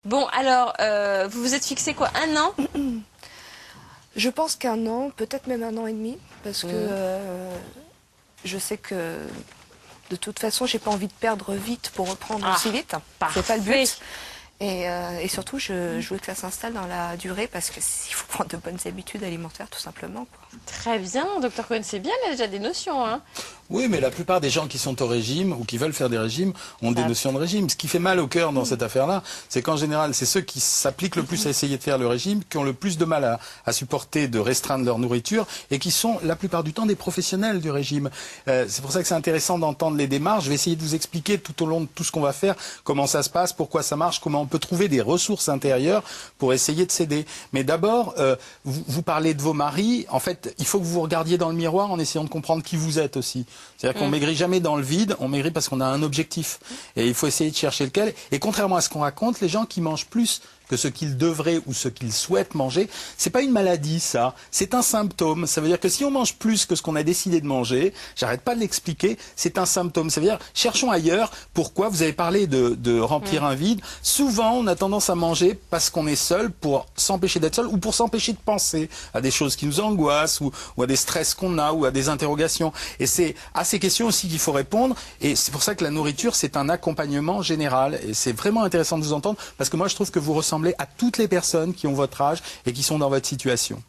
Bon, alors, vous vous êtes fixé quoi, 1 an? Je pense qu'un an, peut-être même 1 an et demi, parce que je sais que de toute façon, j'ai pas envie de perdre vite pour reprendre Ah, aussi vite. parfait. C'est pas le but. Et surtout, je veux que ça s'installe dans la durée, parce que il faut prendre de bonnes habitudes alimentaires, tout simplement, quoi. Très bien, docteur Cohen, c'est bien, il a déjà des notions, hein. Oui, mais la plupart des gens qui sont au régime ou qui veulent faire des régimes ont des notions de régime. Ce qui fait mal au cœur dans cette affaire-là, c'est qu'en général, c'est ceux qui s'appliquent le plus à essayer de faire le régime, qui ont le plus de mal à supporter de restreindre leur nourriture et qui sont la plupart du temps des professionnels du régime. C'est pour ça que c'est intéressant d'entendre les démarches. Je vais essayer de vous expliquer tout au long de tout ce qu'on va faire, comment ça se passe, pourquoi ça marche, comment on peut trouver des ressources intérieures pour essayer de s'aider. Mais d'abord, vous parlez de vos maris. En fait, il faut que vous vous regardiez dans le miroir en essayant de comprendre qui vous êtes aussi. C'est-à-dire qu'on maigrit jamais dans le vide, on maigrit parce qu'on a un objectif. Et il faut essayer de chercher lequel. Et contrairement à ce qu'on raconte, les gens qui mangent plus que ce qu'ils devraient ou ce qu'ils souhaitent manger, c'est pas une maladie, ça. C'est un symptôme. Ça veut dire que si on mange plus que ce qu'on a décidé de manger, j'arrête pas de l'expliquer, c'est un symptôme. Ça veut dire, cherchons ailleurs. Pourquoi? Vous avez parlé de remplir un vide. Souvent, on a tendance à manger parce qu'on est seul, pour s'empêcher d'être seul ou pour s'empêcher de penser à des choses qui nous angoissent ou à des stress qu'on a ou à des interrogations. Et c'est à ces questions aussi qu'il faut répondre. Et c'est pour ça que la nourriture, c'est un accompagnement général. Et c'est vraiment intéressant de vous entendre parce que moi, je trouve que vous ressemblez à toutes les personnes qui ont votre âge et qui sont dans votre situation.